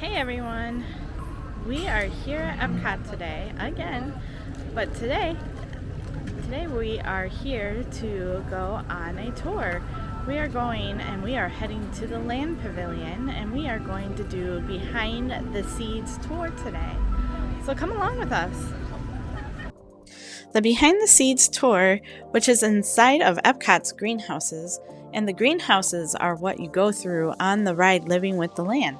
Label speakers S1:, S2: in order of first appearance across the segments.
S1: Hey everyone, we are here at EPCOT today again, but today we are here to go on a tour. We are going and we are heading to the land pavilion and we are going to do behind the seeds tour today. So come along with us. The behind the seeds tour, which is inside of EPCOT's greenhouses, and the greenhouses are what you go through on the ride Living with the Land.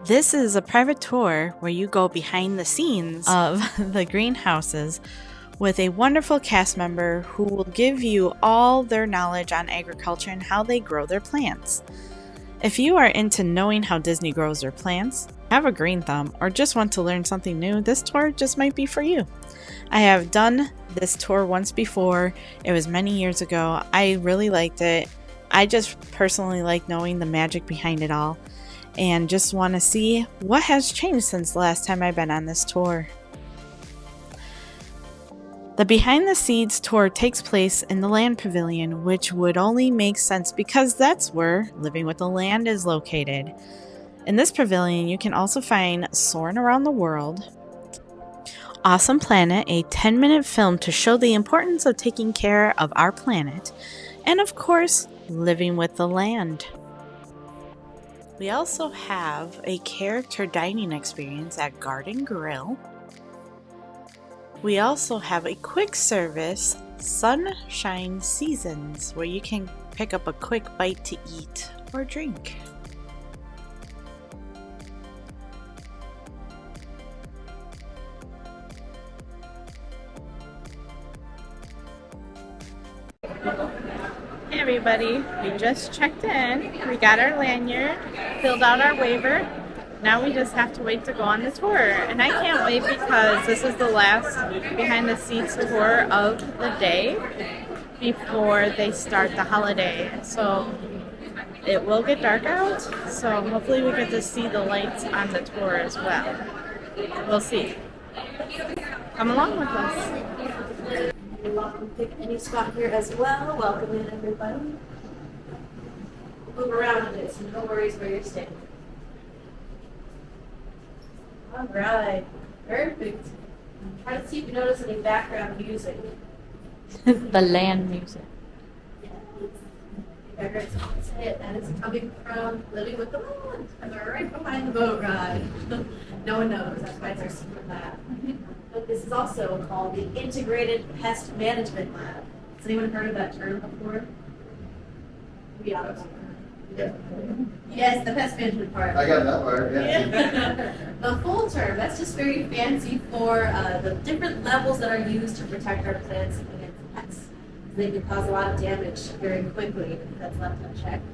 S1: This is a private tour where you go behind the scenes of the greenhouses with a wonderful cast member who will give you all their knowledge on agriculture and how they grow their plants. If you are into knowing how Disney grows their plants, have a green thumb, or just want to learn something new, this tour just might be for you. I have done this tour once before. It was many years ago. I really liked it. I just personally like knowing the magic behind it all, and just want to see what has changed since the last time I've been on this tour. The Behind the Seeds tour takes place in the Land Pavilion, which would only make sense because that's where Living with the Land is located. In this pavilion, you can also find Soaring Around the World, Awesome Planet, a 10-minute film to show the importance of taking care of our planet, and of course, Living with the Land. We also have a character dining experience at Garden Grill. We also have a quick service, Sunshine Seasons, where you can pick up a quick bite to eat or drink. Hey everybody, we just checked in, we got our lanyard, filled out our waiver. Now we just have to wait to go on the tour, and I can't wait because this is the last behind the scenes tour of the day before they start the holiday. So it will get dark out, so hopefully we get to see the lights on the tour as well. We'll see. Come along with us.
S2: You're welcome to pick any spot here as well. Welcome in, everybody. Move around a bit, so no worries where you're standing. All right, perfect. Try to see if you notice any background music.
S1: The land music.
S2: Background music, and it's coming from Living with the Land, and they're right behind the boat ride. No one knows. That's why it's our secret lab. But this is also called the Integrated Pest Management Lab. Has anyone heard of that term before? Yeah. Yes, the pest management part.
S3: I got that part, yeah.
S2: The full term, that's just very fancy for the different levels that are used to protect our plants against pests. They can cause a lot of damage very quickly if that's left unchecked.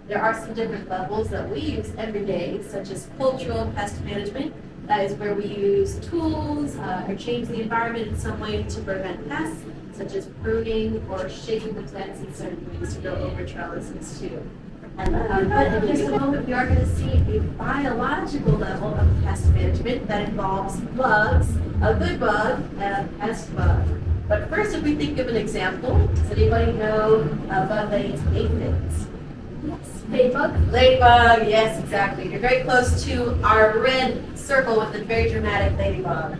S2: There are some different levels that we use every day, such as cultural pest management. That is where we use tools or change the environment in some way to prevent pests, such as pruning or shaking the plants in certain ways to go over trellises too. But in just a moment, we are going to see a biological level of pest management that involves bugs, a good bug, and a pest bug. But first, if we think of an example, does anybody know a bug that eats aphids? Yes. Ladybug? Ladybug, yes, exactly. You're very close to our red circle with the very dramatic ladybug.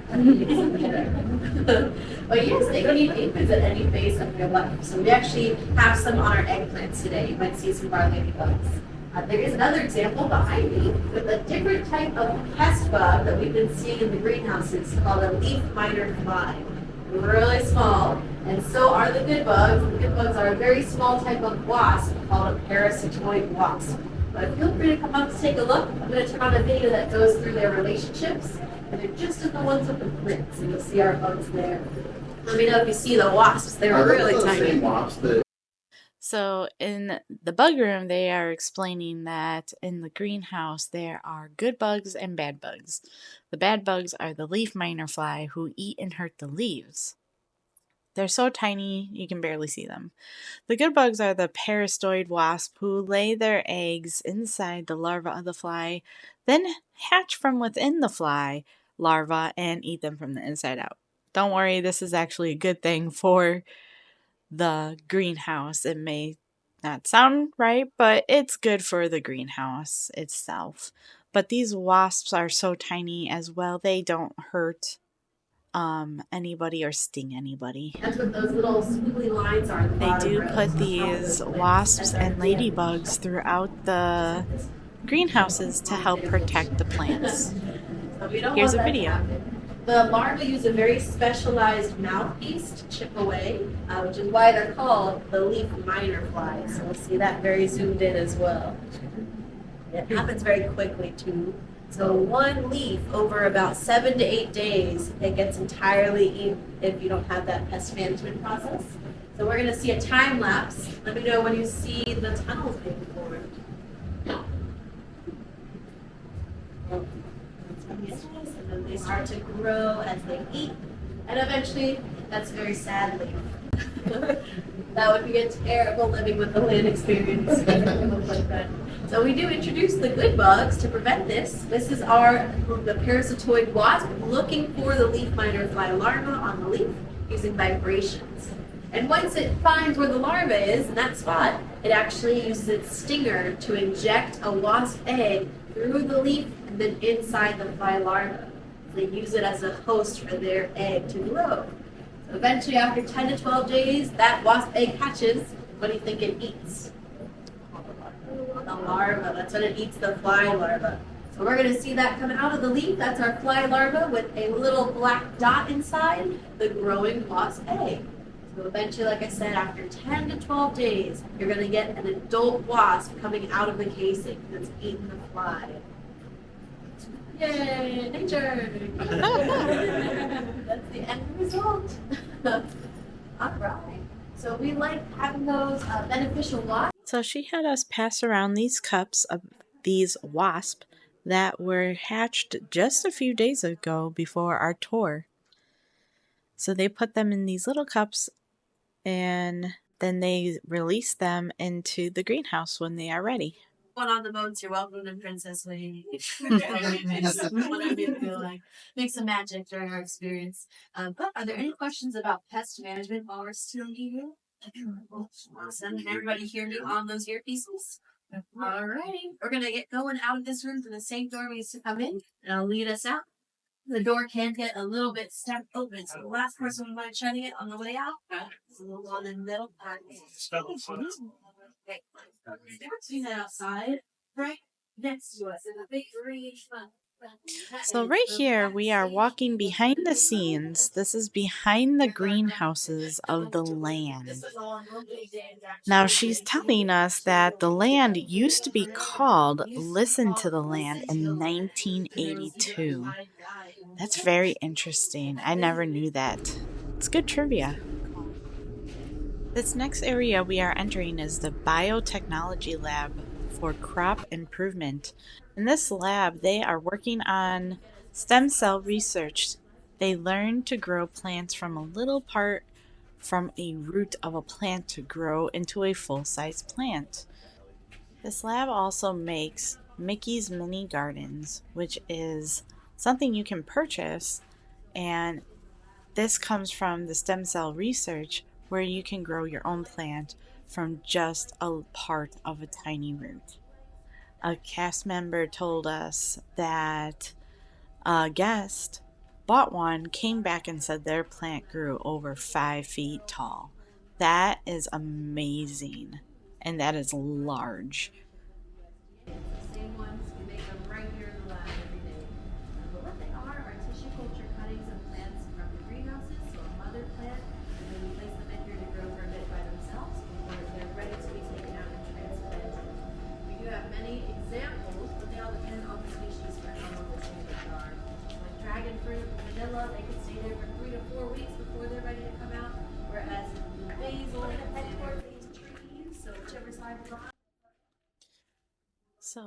S2: But yes, they can eat aphids at any phase of their life. So we actually have some on our eggplants today. You might see some of our ladybugs. There is another example behind me with a different type of pest bug that we've been seeing in the greenhouses called a leaf miner fly. Really small, and so are the good bugs. The good bugs are a very small type of wasp called a parasitoid wasp. But feel free to come up to take a look. I'm going to turn on a video that goes through their relationships, and they're just as the ones with the flint, so you'll see our bugs there. Let me know if you see the wasps. They're really tiny.
S1: So in the bug room, they are explaining that in the greenhouse there are good bugs and bad bugs. The bad bugs are the leaf miner fly who eat and hurt the leaves. They're so tiny you can barely see them. The good bugs are the parasitoid wasp who lay their eggs inside the larva of the fly, then hatch from within the fly larva and eat them from the inside out. Don't worry, this is actually a good thing for the greenhouse. It may not sound right, but it's good for the greenhouse itself. But these wasps are so tiny as well, they don't hurt anybody or sting anybody.
S2: That's what those little squiggly lines are at the
S1: They
S2: bottom
S1: do
S2: rows.
S1: put these wasps and ladybugs throughout the greenhouses to help protect the plants.
S2: So we don't
S1: Here's
S2: want
S1: a
S2: that to
S1: video.
S2: happen. The larvae use a very specialized mouthpiece to chip away, which is why they're called the leaf miner flies. So we'll see that very zoomed in as well. It happens very quickly too. So one leaf over about 7 to 8 days, it gets entirely eaten if you don't have that pest management process. So we're going to see a time lapse. Let me know when you see the tunnels being formed. And then they start to grow as they eat, and eventually, that's very sad leaf. That would be a terrible living with the land experience. It looks like that. So we do introduce the good bugs to prevent this. This is the parasitoid wasp looking for the leaf miner fly larva on the leaf using vibrations. And once it finds where the larva is in that spot, it actually uses its stinger to inject a wasp egg through the leaf and then inside the fly larva. They use it as a host for their egg to grow. So eventually, after 10 to 12 days, that wasp egg hatches. What do you think it eats? The larva. That's when it eats the fly larva. So we're going to see that come out of the leaf. That's our fly larva with a little black dot inside, the growing wasp egg. So eventually, like I said, after 10 to 12 days, you're going to get an adult wasp coming out of the casing that's eating the fly. Yay, nature! That's the end result. All right. So we like having those beneficial wasps.
S1: So she had us pass around these cups of these wasps that were hatched just a few days ago before our tour. So they put them in these little cups and then they release them into the greenhouse when they are ready.
S2: One on the boats, you're welcome to Princess Lady. Whatever you feel like. Make some magic during our experience. But are there any questions about pest management while we're still here? Awesome. Can everybody hear me on those earpieces? Alrighty. We're going to get going out of this room to the same door we used to come in. And I'll lead us out. The door can get a little bit stuck open, so the last person we mind shutting it on the way out is the one in the middle. Okay. See that outside, right next to us in the big green.
S1: So right here we are walking behind the scenes. This is behind the greenhouses of the land. Now she's telling us that the land used to be called Listen to the Land in 1982. That's very interesting. I never knew that. It's good trivia. This next area we are entering is the biotechnology lab for crop improvement. In this lab, they are working on stem cell research. They learn to grow plants from a little part from a root of a plant to grow into a full-size plant. This lab also makes Mickey's Mini Gardens, which is something you can purchase, and this comes from the stem cell research where you can grow your own plant from just a part of a tiny root. A cast member told us that a guest bought one, came back and said their plant grew over 5 feet tall. That is amazing, and that is large.
S2: Same ones, we make them right here in the lab every day. But what they are tissue culture cuttings of plants from the greenhouses, so a mother plant, and then we place them in here to grow for a bit by themselves before they're ready to be taken out and transplanted. We do have many examples, but they all depend on the species for how long the stages are. Like dragon fruit, vanilla, they can stay there for 3 to 4 weeks before they're ready to come out, whereas basil, they can stay there for trees, so whichever side we're on.
S1: So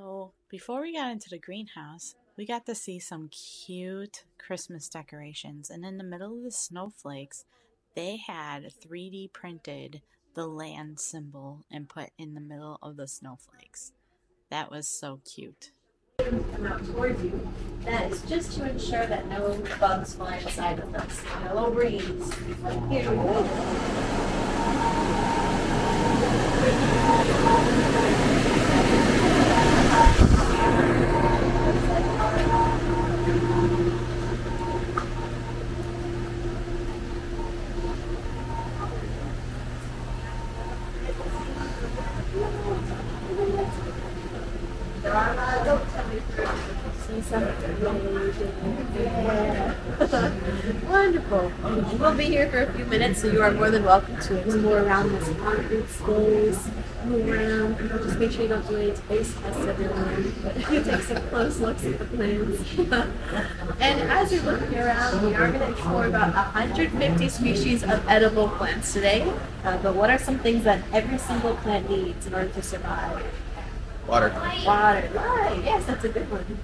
S1: before we got into the greenhouse, we got to see some cute Christmas decorations, and in the middle of the snowflakes, they had 3D printed the land symbol and put in the middle of the snowflakes. That was so cute.
S2: Come out towards you. That is just to ensure that no bugs fly inside with us. No breeze. Here we go. Yeah. Wonderful. We'll be here for a few minutes, so you are more than welcome to explore around this concrete space. Move around. Just make sure you don't do any taste tests, everyone. But take some close looks at the plants. And as you're looking around, we are going to explore about 150 species of edible plants today. But what are some things that every single plant needs in order to survive?
S3: Water.
S2: Water. Right. Yes, that's a good one.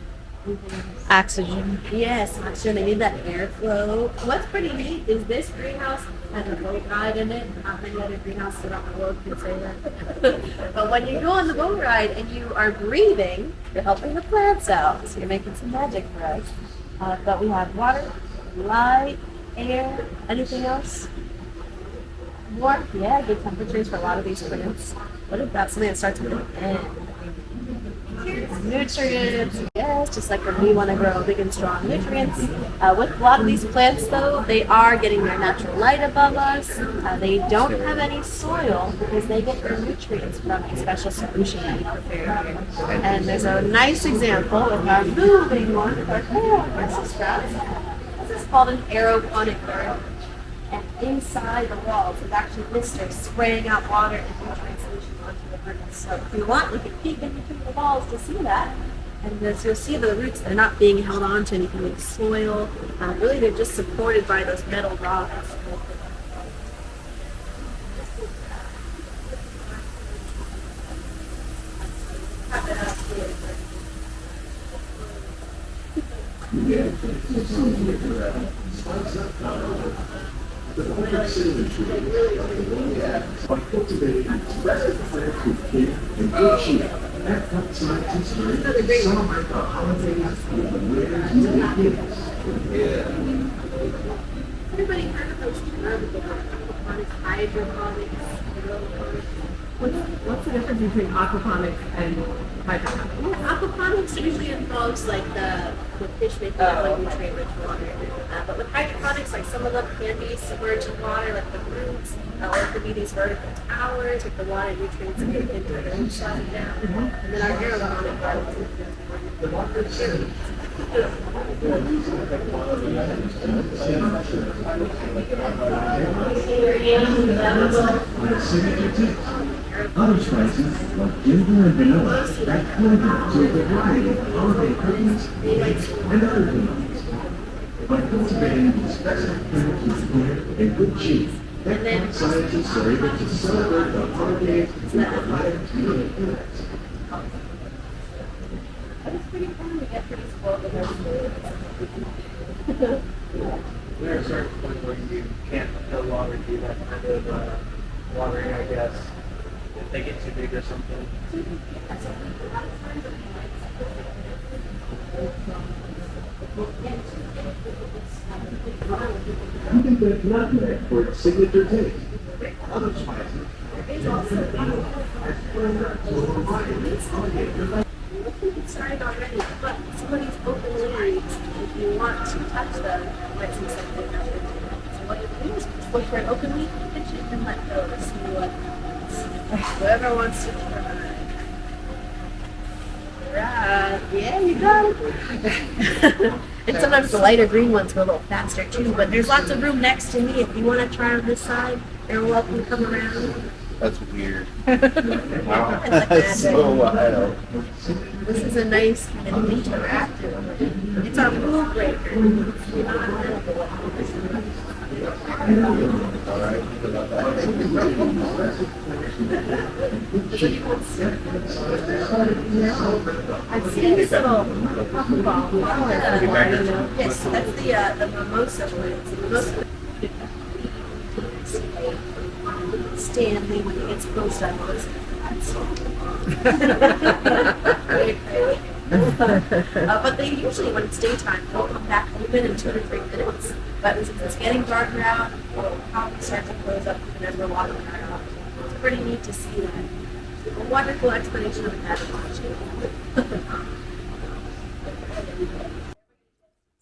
S1: Oxygen.
S2: Yes, oxygen. They need that airflow. What's pretty neat is this greenhouse has a boat ride in it. Not many other greenhouses around the world can say that. But when you go on the boat ride and you are breathing, you're helping the plants out. So you're making some magic for us. But we have water, light, air. Anything else? Warmth. Yeah, good temperatures for a lot of these plants. What about something that starts with an N? Nutrients, yes, just like when we want to grow big and strong nutrients. With a lot of these plants, though, they are getting their natural light above us. They don't have any soil because they get their nutrients from a special solution that we prepare here. And there's a nice example with our moving one, with our Brussels sprouts. This is called an aeroponic garden. And inside the walls is actually misters spraying out water and nutrient solutions onto the roots. So if you want, you can peek in between the walls to see that. And as you'll see, the roots, they're not being held on to anything like soil. Really, they're just supported by those metal rods.
S4: The perfect signature by cultivating expressive plants with care and good cheer. EPCOT scientists are able to celebrate the holidays with the winners and beginners.
S2: Everybody heard of those terms before? Aquaponics, hydroponics, aeroponics.
S5: What's the difference between aquaponics and hydroponics?
S2: Well, aquaponics usually involves like the fish making like nutrient-rich water. But with hydroponics, like some of them can be submerged in water, like the roots, or it could be these vertical towers with the water nutrients getting into the root sliding down. And then our aeroponic gardens.
S4: Other spices like ginger and vanilla add flavor to a variety of holiday cookies, cakes, and other things. By cultivating these specific plants with care and good cheer, EPCOT scientists are able to celebrate the holidays with the light community.
S2: It's pretty fun. We get pretty spoiled with our food.
S6: There are certain points where you can't no longer do that kind of watering, I guess, if they get too big or something.
S4: You can thank nutmeg for its signature taste. Other spices.
S2: Started already, but some of these open leaves, if you want to touch them, you might see something happen. So what you do is just look for an open leaf, pinch it, and let go to see what happens. Whoever wants to try. Right. Yeah, you got it. And sometimes the lighter green ones go a little faster too, but there's lots of room next to me. If you want to try on this side, you're welcome to come around.
S3: That's weird.
S2: Wow.
S3: That's so wild.
S2: This is a nice and interactive. It's our rule breaker. I've seen this little puffball. Yes, that's the mimosa plants. The mimosa Stanley when he gets close to us. But they usually, when it's daytime, they'll come back open in 2 to 3 minutes. But since it's getting darker out, they'll probably start to close up even as we're walking around. It's pretty neat to see that. A wonderful explanation of hydroponics.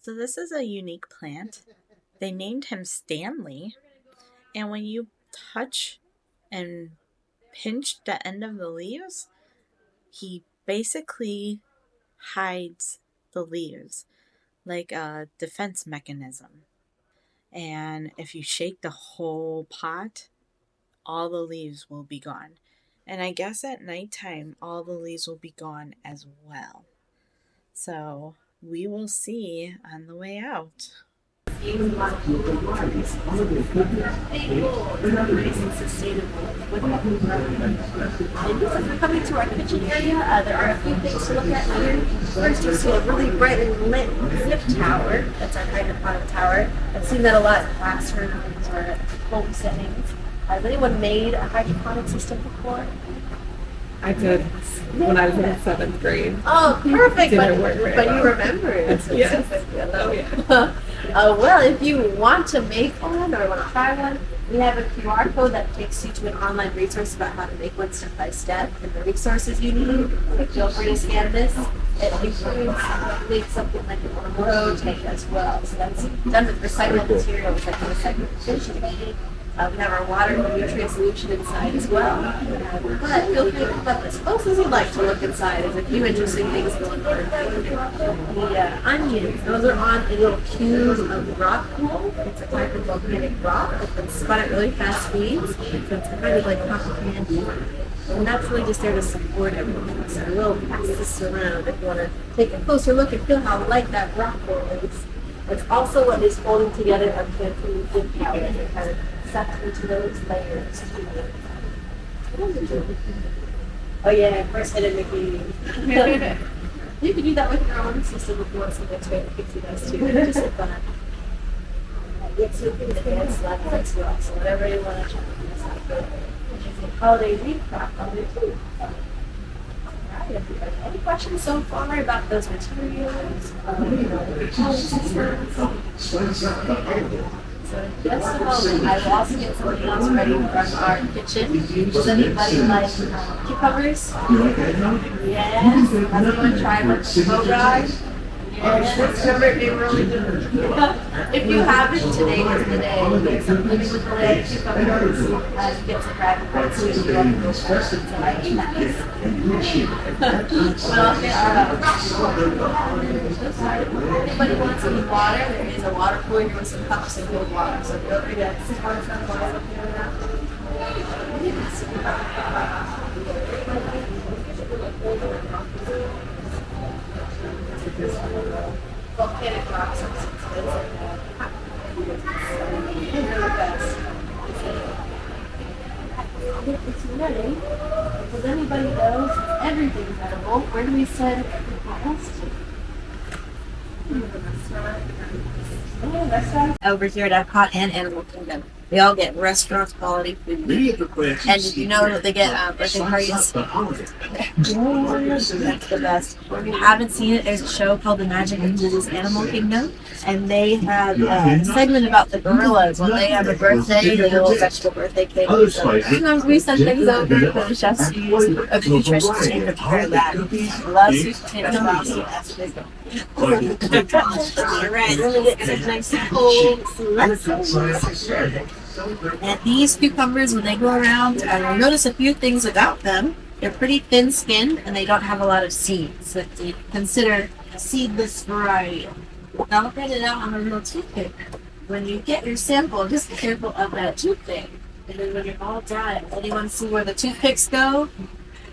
S1: So this is a unique plant. They named him Stanley. And when you touch and pinch the end of the leaves, he basically hides the leaves like a defense mechanism. And if you shake the whole pot, all the leaves will be gone. And I guess at nighttime, all the leaves will be gone as well. So we will see on the way out.
S2: Nice and sustainable with what we grow. And as we're coming to our kitchen area, there are a few things to look at here. First, you see a really brightly lit zip tower. That's our hydroponic tower. I've seen that a lot in classrooms or at home settings. Has anyone made a hydroponic system before?
S5: I did when I was in 7th grade.
S2: Oh, perfect!
S5: Didn't work very
S2: But
S5: well.
S2: you remember it.
S5: Yes.
S2: Oh, yeah. Well, if you want to make one or want to try one, we have a QR code that takes you to an online resource about how to make one step by step and the resources you need. Feel free to scan this. It includes something like a grow tank as well. So that's done with recycled materials like recycled fish tank. We have our water and nutrient solution inside as well. But feel free to come up as close as you'd like to look inside. There's a few interesting things going on. The onions, those are on a little cube of rock wool. It's a type of volcanic rock that's spun at really fast speeds. So it's kind of like cotton candy. And that's really just there to support everything. So we'll pass this around if you want to take a closer look and feel how light that rock wool is. It's also what is holding together our plantain wood powder and kind of sucked into those layers. Oh yeah, of course, hidden bikini. You can do that with your own system if you want something to make pixie dust too. Just for fun. It's advanced levels as well, so whatever you want to try. Holiday leaf crop on there too. Any questions so far about those materials? So just a moment, I will also get something else ready from our kitchen. Does anybody like cucumbers? Yes. Has anyone tried with bogard? Yes. Remember it being really good. If you haven't, today is the day. Get some living with the land cucumbers. Get some dragon fruit so you can go first. So I eat that. But I'll get anybody wants any water, there is a water cooler here with some cups of cold water. So feel free to pour some water up here now. Volcanic rocks are it's ready. Does anybody know everything's edible? Where do we send over here at EPCOT and Animal Kingdom. They all get restaurant quality food. And did you know that they get birthday parties? That's the best. If you haven't seen it, there's a show called The Magic of Disney's Animal Kingdom. And they have a segment about the gorillas. When they have a birthday, they do a vegetable birthday cake. So sometimes we send things over for the chefs to use. A nutritionist to prepare that. Love sweet potato sauce. Alright, let me get some nice cold lettuce. And these cucumbers, when they go around, you'll notice a few things about them. They're pretty thin-skinned and they don't have a lot of seeds. So you consider a seedless variety. Now look at it out on a little toothpick. When you get your sample, just be careful of that toothpick. And then when you're all dry, anyone see where the toothpicks go?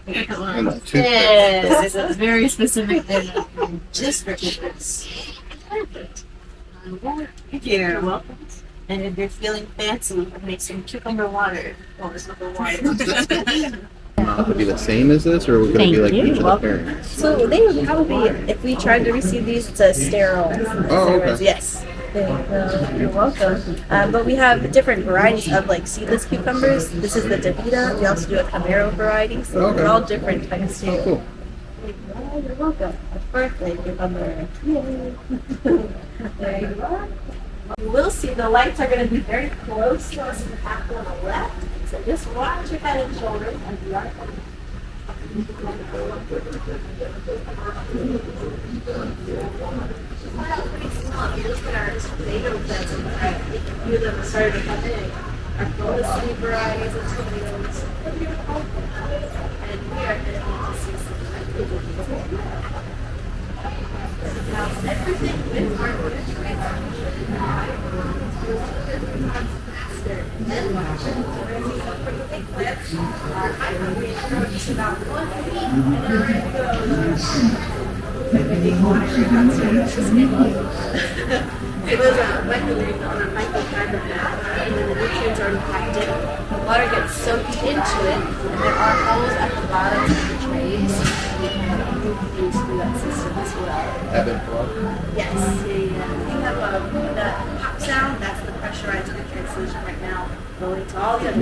S2: Yes, it's a very specific thing. Just for toothpicks. Perfect. You're welcome. And if you're feeling fancy, you can make some cucumber water. Oh, there's no water.
S3: Would it be the same as this, or would it be like each of the pairings?
S2: So they would probably, if we tried to receive these, it's a sterile.
S3: Oh, okay.
S2: Yes. You're welcome. But we have different varieties of like seedless cucumbers. This is the Davida. We also do a Camaro variety. So
S3: Okay.
S2: they're all different types too.
S3: Cool.
S2: You're welcome. Happy birthday, cucumber. Yay. There you are. You will see the lights are going to be very close to us in the path on the left. So just watch your head and shoulders as you are coming. Pretty small. You look at our tomato plants on the right. A few of them are starting to come in. Our bonus seed varieties of tomatoes. And we are going to need to see some It was microwaved on a microfiber mat, and then the nutrients are packed in. The water gets soaked into it, and there are holes at the bottom of the trays. We can use through that system as well.
S3: Ebb and flow.
S2: Yes, we have that pop sound. That's the pressurized nutrient solution right now, going to all the other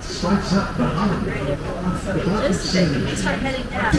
S4: Spice up the holiday.
S2: just a bit. When they start heading down.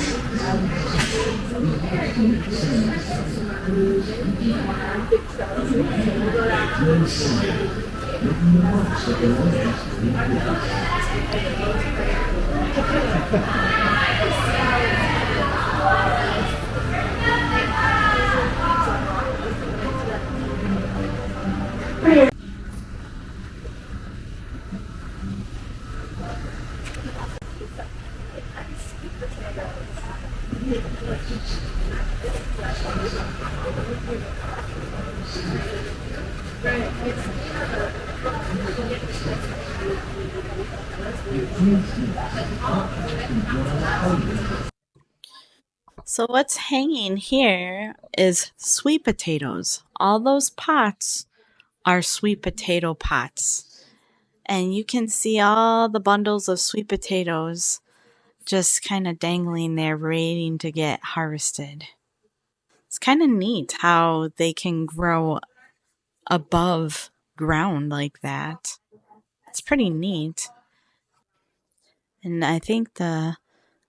S1: So what's hanging here is sweet potatoes. All those pots are sweet potato pots. And you can see all the bundles of sweet potatoes just kind of dangling there waiting to get harvested. It's kind of neat how they can grow above ground like that. It's pretty neat. And I think the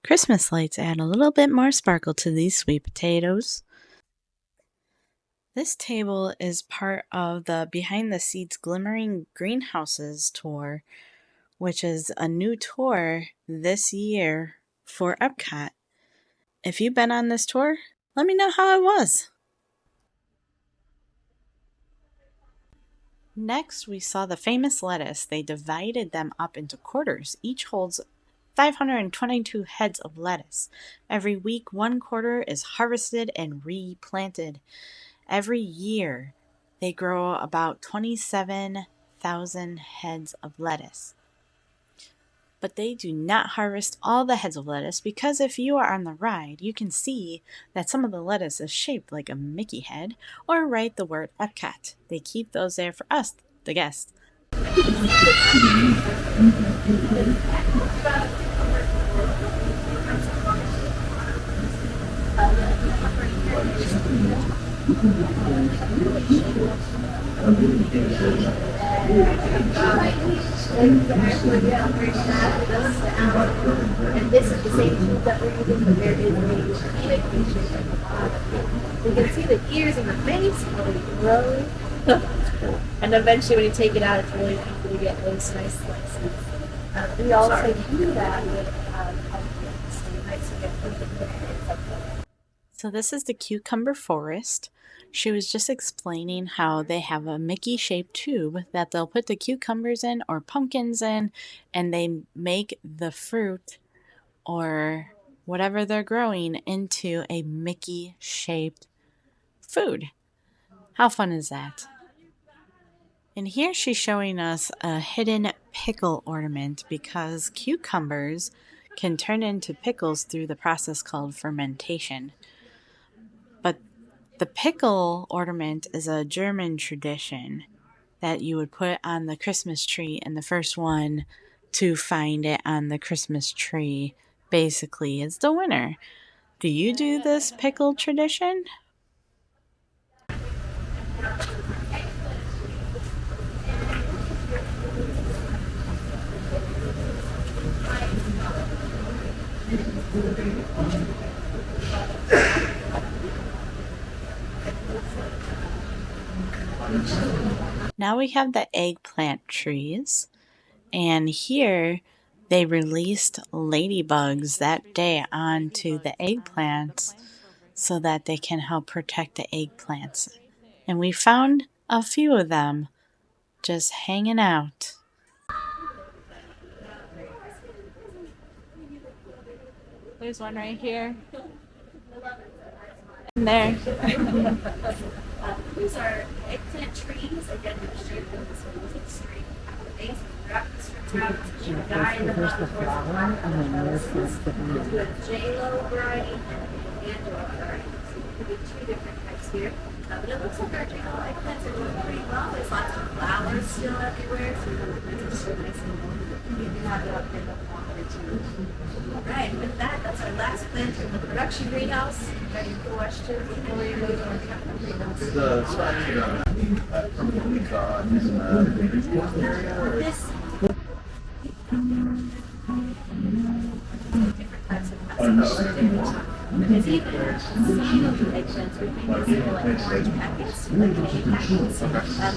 S1: Christmas lights add a little bit more sparkle to these sweet potatoes. This table is part of the Behind the Seeds Glimmering Greenhouses tour, which is a new tour this year for EPCOT. If you've been on this tour, let me know how it was. Next, we saw the famous lettuce. They divided them up into quarters. Each holds 522 heads of lettuce. Every week, one quarter is harvested and replanted. Every year, they grow about 27,000 heads of lettuce. But they do not harvest all the heads of lettuce because if you are on the ride, you can see that some of the lettuce is shaped like a Mickey head or write the word EPCOT. They keep those there for us, the guests.
S2: And this is the same tool that we're using, but there is a feature at the bottom. You can see the ears and the face really grow. And eventually when you take it out, it's really easy to get those nice slices. We also do that with
S1: So this is the cucumber forest. She was just explaining how they have a Mickey-shaped tube that they'll put the cucumbers in or pumpkins in, and they make the fruit or whatever they're growing into a Mickey-shaped food. How fun is that? And here she's showing us a hidden pickle ornament because cucumbers can turn into pickles through the process called fermentation. But the pickle ornament is a German tradition that you would put on the Christmas tree, and the first one to find it on the Christmas tree basically is the winner. Do you do this pickle tradition? Now we have the eggplant trees, and here they released ladybugs that day onto the eggplants so that they can help protect the eggplants. And we found a few of them just hanging out. There's one right here. And there.
S2: These are eggplant trees, again, they're shaped in this music string at the base, wrap the string Guy in the bottom flower, and then there's the J-Lo variety and Angela variety. So it could be two different types here. But it looks like our J-Lo eggplants are doing pretty well. There's lots of flowers still everywhere, so the plants are so nice and warm. You can have it up in the water too. Alright, with that, that's our last plant in the production greenhouse. Any questions before we move on to the greenhouse?
S3: The structure from EPCOT in the area or
S2: This different types of pests. Because even some of the eggplants we think is like orange packets, like candy packets.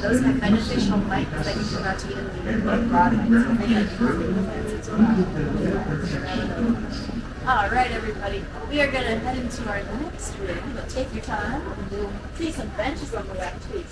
S2: Those have beneficial mites that you can not even like raw mites. So they have plants as well. All right, everybody. We are going to head into our next room, but take your time. We'll see some benches on the left too.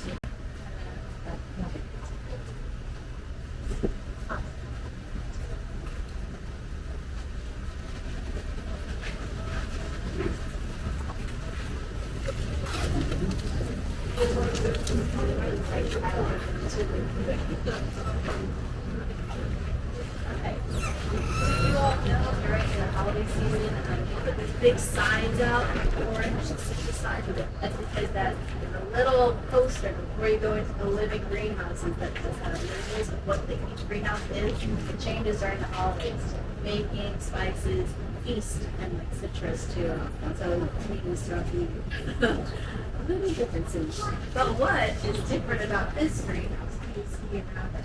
S2: You all know during the holiday season, we put these big signs out, orange citrus signs. That's because that's a little poster before you go into the living greenhouses that just have visuals of what each greenhouse is. It changes during the holidays. Baking, spices, feast, and like citrus too. So it changes throughout the year. Little differences. But what is different about this greenhouse? You see around us.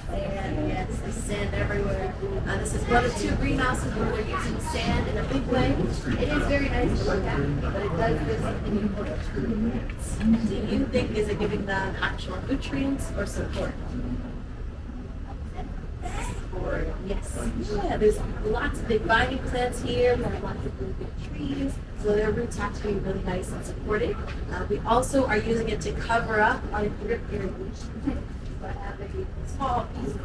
S2: Sand, yes, there's sand everywhere. This is one of two greenhouses where we're using sand in a big way. It is very nice to look at, but it does give something important to the plants. Do you think is it giving them actual nutrients or support? Support, yes. Yeah, there's lots of big vine plants here. There are lots of really big trees, so their roots have to be really nice and supported. We also are using it to cover up our drip irrigation. I have a small piece of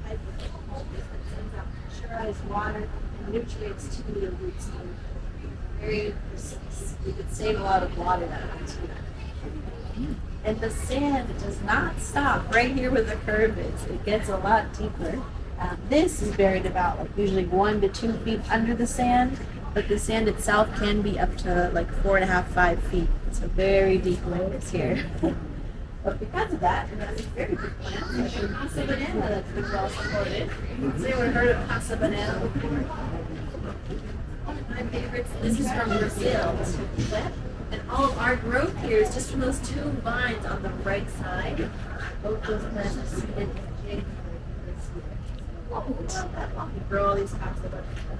S2: pipe that sends out pressurized water and nutrients to the roots. Very precise. You could save a lot of water that way too. And the sand does not stop right here where the curve is. It gets a lot deeper. This is buried about like usually 1 to 2 feet under the sand, but the sand itself can be up to like 4.5, 5 feet. So very deep layers here. But because of that, it has a very good plant, like a Casa Banana that's been well supported. Has anyone heard of Casa Banana before? One of my favorites, this is from Brazil, this plant. And all of our growth here is just from those 2 vines on the right side. Both those plants are seeded in January this year. We grow all these Casa Bananas.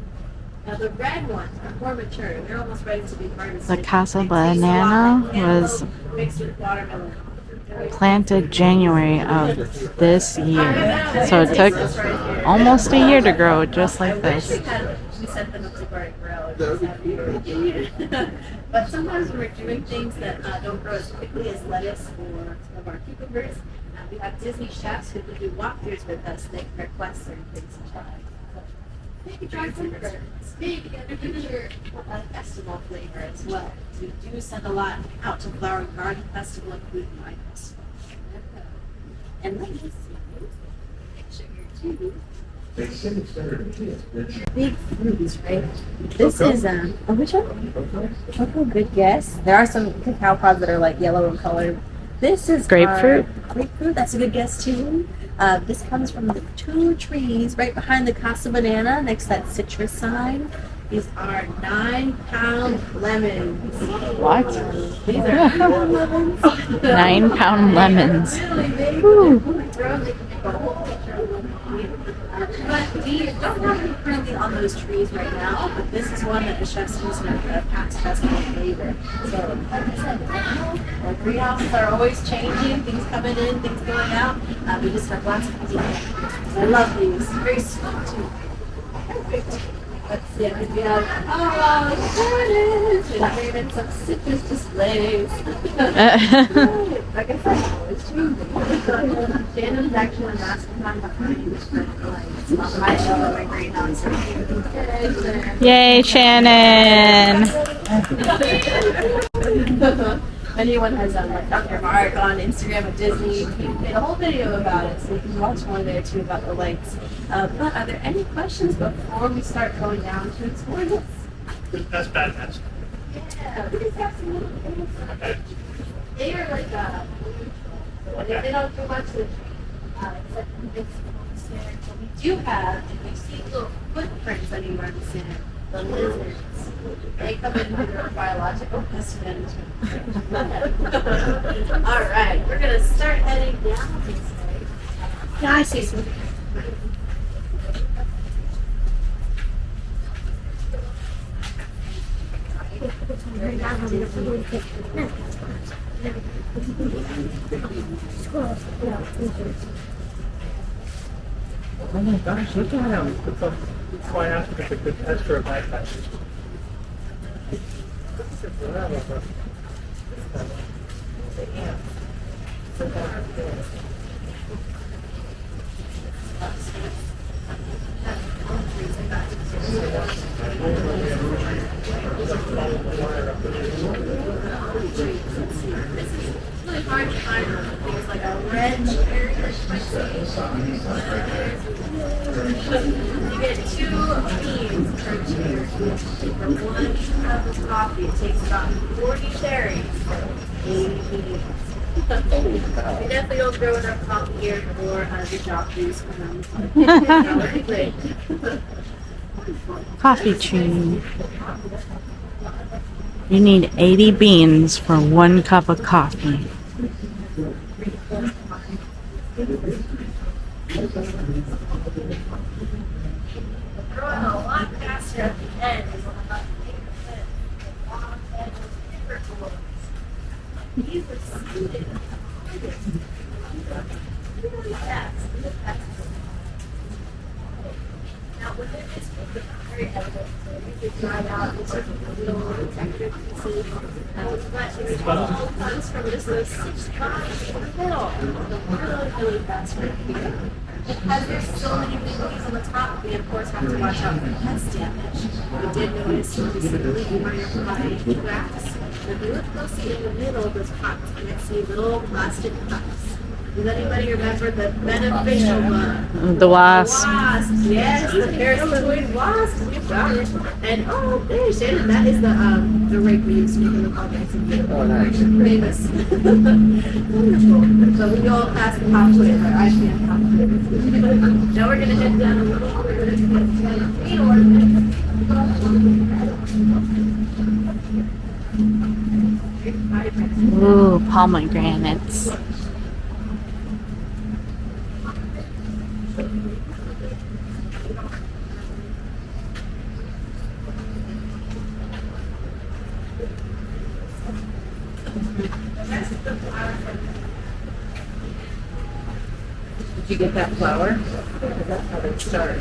S2: Now the red ones are more mature. They're almost ready to be harvested.
S1: The Casa Banana was
S2: mixed with watermelon.
S1: planted January of this year. So it took almost a year to grow just like this.
S2: We set them up to grow. But sometimes when we're doing things that don't grow as quickly as lettuce or some of our cucumbers, we have Disney chefs who can do walkthroughs with us. They can request certain things to try. Maybe try some burgers. Maybe get a future festival flavor as well. So we do send a lot out to Flower Garden Festival and Food and Wine Festival. And let me see. Picture here too.
S4: They say it's better to kids.
S2: Big fruits, right? This is which one? Okay, good guess. There are some cacao pods that are like yellow in color. This is
S1: Grapefruit.
S2: Grapefruit, that's a good guess too. This comes from the 2 trees right behind the Casa Banana next to that citrus sign. These are 9-pound lemons.
S1: What?
S2: These are lemons.
S1: 9-pound lemons.
S2: Really big.
S1: Woo.
S2: Grown, they can make a whole picture of lemon. But we don't have any currently on those trees right now, but this is one that the chefs use in our past festival flavor. So, like I said, our greenhouses are always changing, things coming in, things going out. We just have lots of things. I love these. Very sweet too. Perfect. Let's see if we have, and even some citrus displays. Like I said, it's changing. Shannon's actually a mastermind behind this lights. On my show in my greenhouse right here.
S1: Yay, Shannon!
S2: anyone has like Dr. Mark on Instagram at Disney, he made a whole video about it, so you can watch one there too about the lights. But are there any questions before we start going down to explore this?
S6: That's badass.
S2: Yeah, we just have some little things. They are like they don't do much with except for this sand. But we do have, if you see little footprints anywhere in the sand, the lizards. They come in under biological pest management. All right, we're gonna start heading down this way. Yeah, I see some.
S6: Oh my gosh, look at him. That's why I asked if it's a good test for a bad test.
S2: It's really hard to find things like a red cherry. You get 2 beans per cherry. For 1 cup of coffee, it takes about 40 cherries for 80 beans. We definitely don't grow enough coffee here for the job trees.
S1: Coffee tree. You need 80 beans for 1 cup of coffee.
S2: Growing a lot faster at the end is about the long head of these are seeded really fast. Now, within this group, it's very evident. So you can drive out these sort of little textured pieces. But it's all comes from just those 6 spots in the middle. Really fast right here. Because there's so many big leaves on the top, we of course have to watch out for pest damage. We did notice recently minor fly cracks. If you look closely in the middle of those pots, you might see little plastic cups. Does anybody remember the beneficial bug?
S1: The wasp.
S2: Wasp, yes, the parasitoid wasp. You got it. And oh, there, Shannon, that is the rake we use to make the podcast.
S3: Oh, nice.
S2: Famous. Wonderful. So we all pass the pop quiz, or I can't pop quiz. Now we're gonna head down a little. We're gonna get the green ornament.
S1: Ooh, pomegranates.
S5: Did you get that flower? Because that's how they start.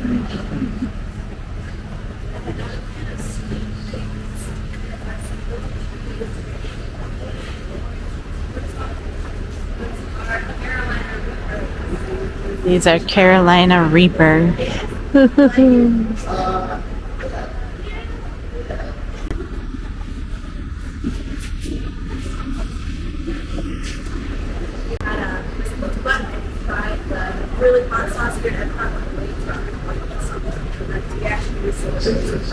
S1: These are Carolina Reaper.
S2: Really hot sauce here at EPCOT. We actually use it.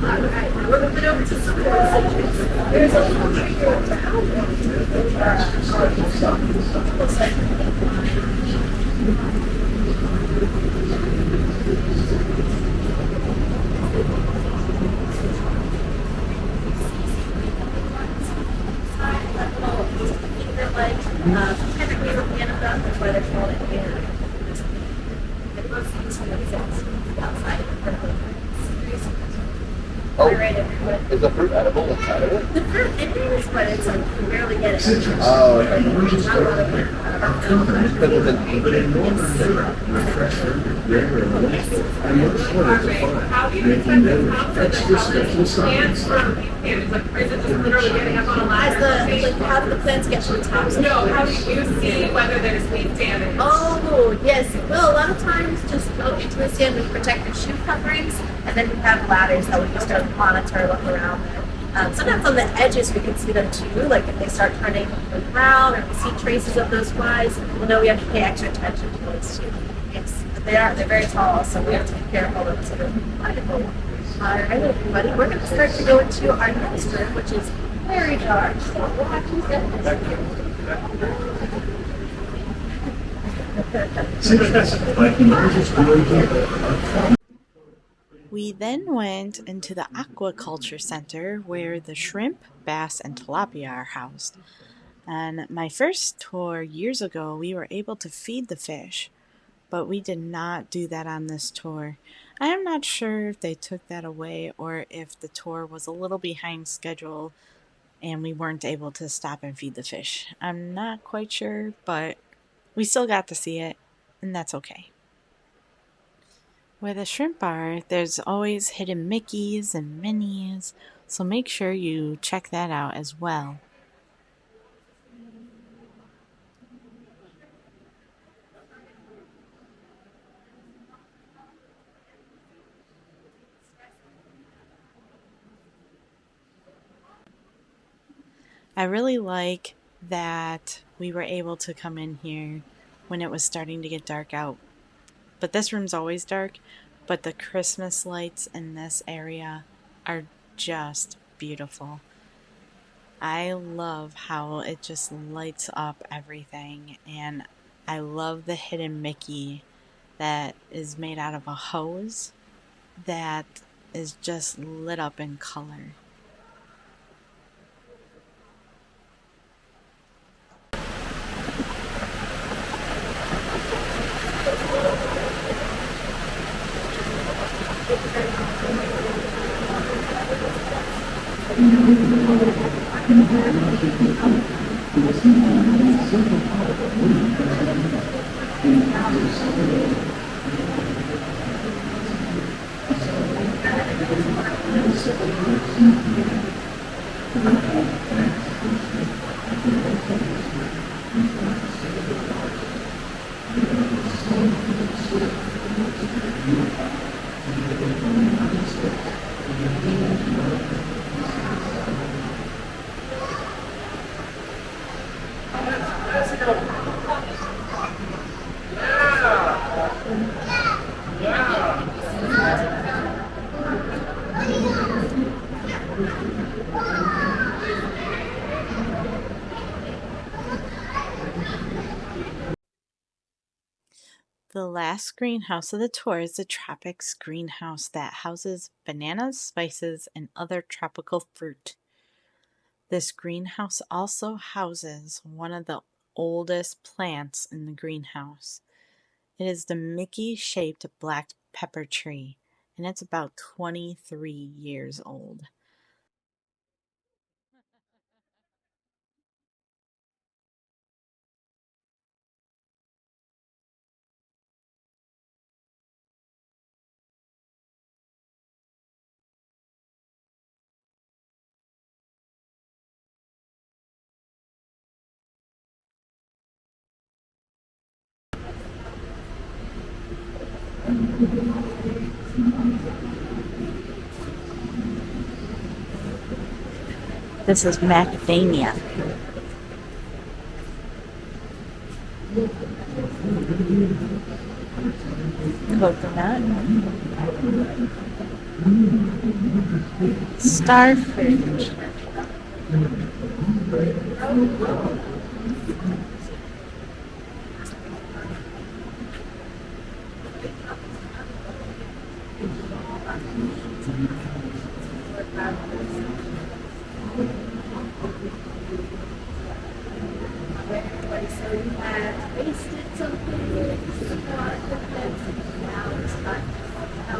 S2: Alright, we're moving over to some more citrus. There's a little tree here that's why they're called it here.
S3: Oh, is the fruit edible inside of it?
S2: The fruit it is, but it's like you can barely get it.
S3: Oh, okay.
S4: Emergency
S2: Not a lot of it.
S4: companies
S3: Because it's an
S4: but in
S3: ancient.
S4: normal refresher, rare and light, and much harder to find, making them extra special science.
S2: As the, like, how do the plants get to the top?
S5: No, how do you see whether there's leaf damage?
S2: Oh, Yes, well, a lot of times just go into the stand with protective shoe coverings, and then we have ladders that we can start to monitor, look around. Sometimes on the edges we can see them too, like if they start turning brown or we see traces of those flies, we'll know we have to pay extra attention to those too. Yes, but they're very tall, so we have to be careful of them. Wonderful. All right, everybody, we're going to start to go into our next room, which is very dark. So we'll have to step
S1: We then went into the aquaculture center where the shrimp, bass, and tilapia are housed. On my first tour years ago, we were able to feed the fish, but we did not do that on this tour. I am not sure if they took that away or if the tour was a little behind schedule and we weren't able to stop and feed the fish. I'm not quite sure, but we still got to see it, and that's okay. Where the shrimp are, there's always hidden Mickeys and Minnies, so make sure you check that out as well. I really like that we were able to come in here when it was starting to get dark out. But this room's always dark, but the Christmas lights in this area are just beautiful. I love how it just lights up everything, and I love the hidden Mickey that is made out of a hose that is just lit up in color. The last greenhouse of the tour is the Tropics greenhouse that houses bananas, spices, and other tropical fruit. This greenhouse also houses one of the oldest plants in the greenhouse. It is the Mickey-shaped black pepper tree, and it's about 23 years old. This is macadamia. Coconut. Starfish.
S2: So you have tasted something, now it's time to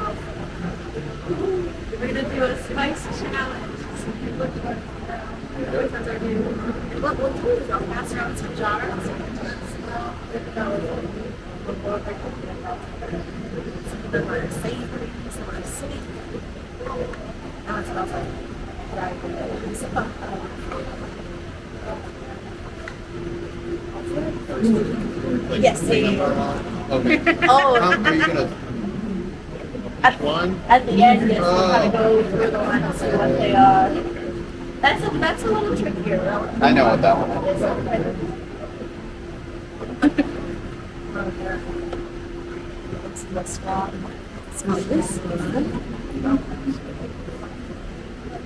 S2: we're going to do a spice challenge. So you look like which ones are new. And what we'll do is I'll pass around some jars. Some of them are savory, some are sweet. Now it smells like dried
S3: Like,
S2: Yes.
S3: Okay.
S2: Oh,
S3: Are you gonna one?
S2: at the end, yes, we'll kind of go through the line and see what they are. That's a little trickier, though.
S3: I know what that one is.
S2: Let's smell this.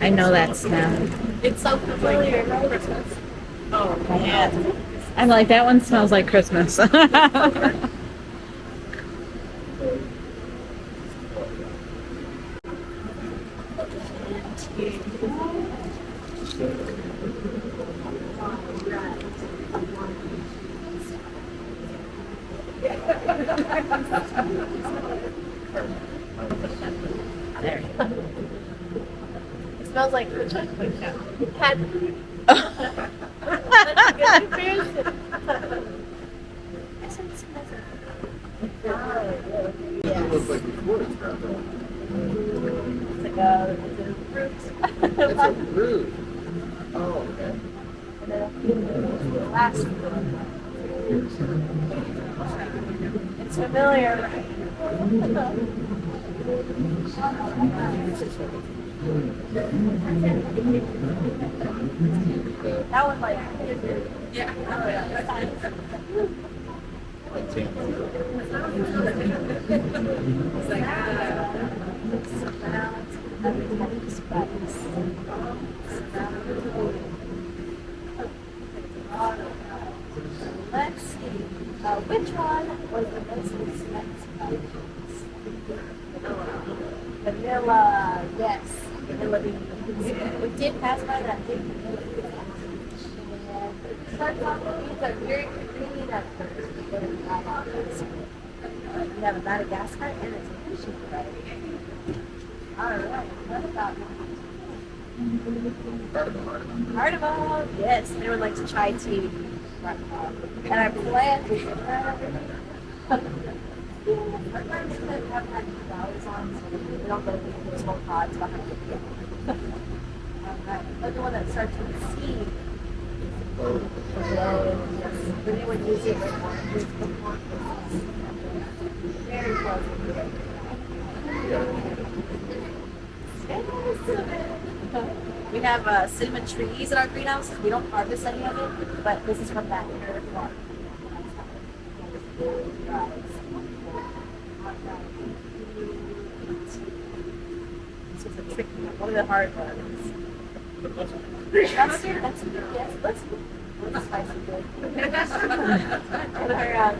S5: I know that smell.
S2: It's so familiar. Christmas. Oh man.
S5: I'm like, that one smells like Christmas.
S2: It smells like cat food. That's a good comparison.
S3: It looks like before it's wrapped up.
S2: It's like a fruit.
S3: It's a fruit. Oh, okay.
S2: And then the last it's familiar, right? That one, like, yeah. It's let's see. Which one was the most expensive? Vanilla, yes. Vanilla beans. We did pass by that big vanilla bean. And sunflower beans are very convenient at first. We have a Madagascar and it's a fishing variety. Alright, what about cardamom? Yes, they would like to try tea. And our plant is our plants have had flowers on, so we don't go through those whole pods behind the But the one that starts with seed. But they would use it with more. Very pleasant. We have cinnamon trees in our greenhouse. We don't harvest any of it, but this is from that inner farm. This is a tricky one. One of the hard ones. That's spicy good.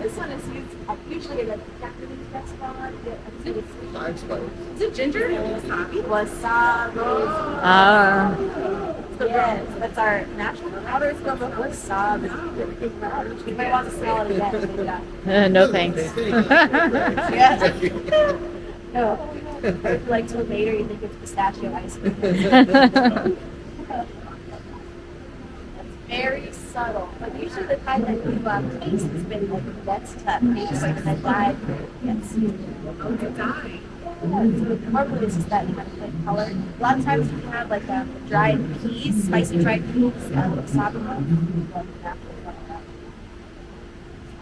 S2: This one is used usually in a Japanese restaurant.
S3: Five spice.
S2: Is it ginger? Wasabi. Yes, that's our natural powder. It's filled with wasabi. You might want to smell it again.
S5: No thanks.
S2: Yeah. No. If you like to later, you think it's pistachio ice cream. That's very subtle. But usually the kind that you taste has been like that's tough. It's like that dyed. Yes. Okay, dye. Yeah, so normally it's just that kind of like color. A lot of times we have like dried peas, spicy dried peas, wasabi.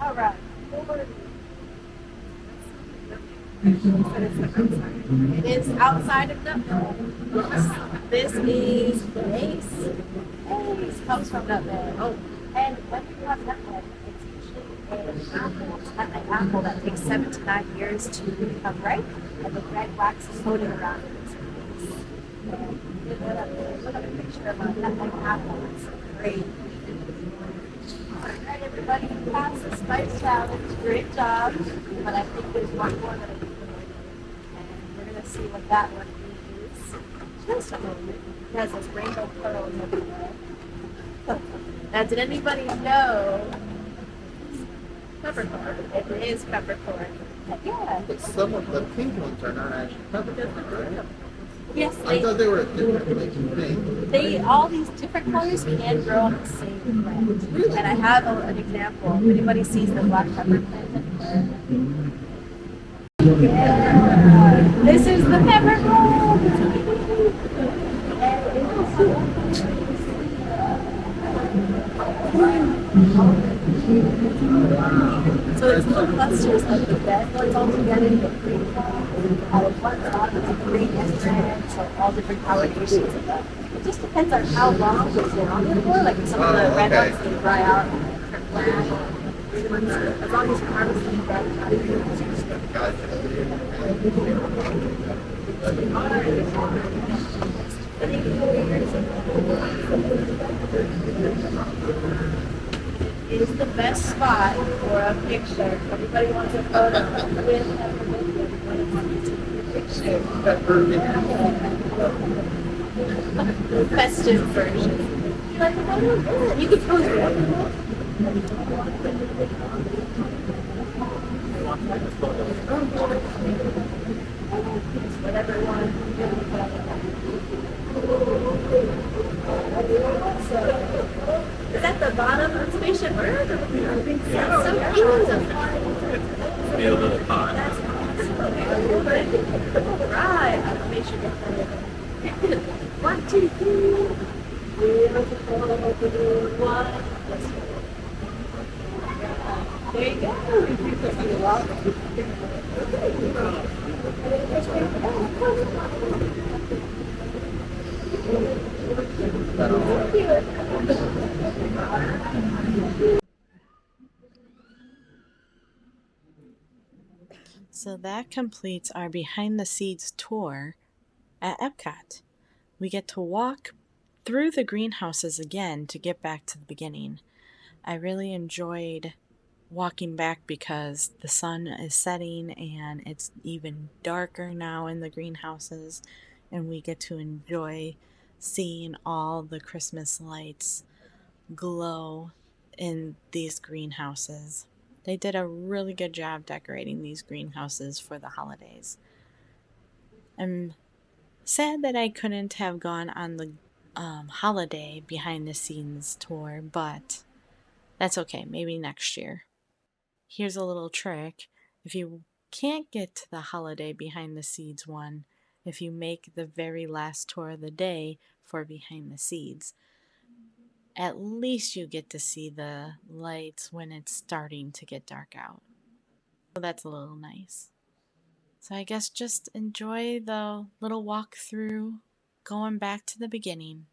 S2: All right. It is outside of nutmeg. This is base. Base comes from nutmeg. Oh, and when you have nutmeg, it's usually an apple that takes 7 to 9 years to become ripe, and the red wax is floating around it. Look at a picture of a nutmeg apple. It's great. Alright, everybody, you passed the spice challenge. Great job. But I think there's one more that I can do. And we're going to see what that one is. Just a moment. It has those rainbow pearls everywhere. Now, did anybody know? Peppercorn. It is peppercorn. Yeah.
S3: But some of the pink ones are not actually peppercorn, right?
S2: Yes,
S3: I thought they were a different like thing.
S2: they all these different colors can grow on the same plant. And I have an example. If anybody sees the black pepper plant, yeah. This is the peppercorn. clusters of the bed bugs all together, you get green one spot with a green instruments, so all different colorations of them. It just depends on how long it's been on there for. Like some of the red ones, they dry out and turn black. As long as you're harvesting is the best spot for a picture. Everybody wants a photo with everybody wants a picture. Festive version. You like the photo? Good. You can pose whatever. Whatever you want. So, is that the bottom of Spaceship Earth? I think so. That's so cute.
S3: Be a little hot.
S2: That's awesome. Right. I'll make sure you get that. 1, 2, 3. One. There you go. You're
S1: So that completes our behind the scenes tour at EPCOT. We get to walk through the greenhouses again to get back to the beginning. I really enjoyed walking back because the sun is setting and it's even darker now in the greenhouses, and we get to enjoy seeing all the Christmas lights glow in these greenhouses. They did a really good job decorating these greenhouses for the holidays. I'm sad that I couldn't have gone on the holiday behind the scenes tour, but that's okay, maybe next year. Here's a little trick. If you can't get to the holiday behind the scenes one, if you make the very last tour of the day for behind the scenes, at least you get to see the lights when it's starting to get dark out. So that's a little nice. So I guess just enjoy the little walk through, going back to the beginning.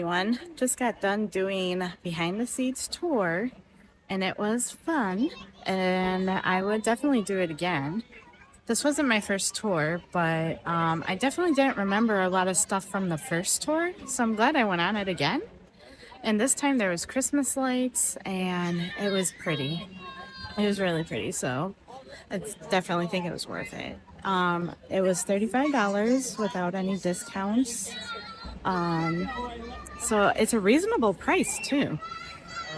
S1: everyone. Just got done doing behind the scenes tour and it was fun and I would definitely do it again. This wasn't my first tour, but I definitely didn't remember a lot of stuff from the first tour, so I'm glad I went on it again. And this time there was Christmas lights and it was pretty. It was really pretty, so I definitely think it was worth it. It was $35 without any discounts. So it's a reasonable price too.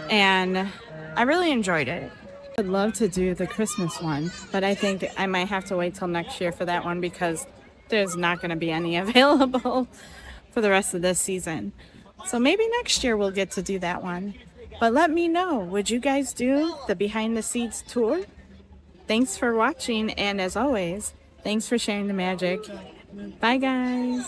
S1: And I really enjoyed it. I'd love to do the Christmas one, but I think I might have to wait till next year for that one because there's not going to be any available for the rest of this season. So maybe next year we'll get to do that one. But let me know, would you guys do the behind the scenes tour? Thanks for watching, and as always, thanks for sharing the magic. Bye guys.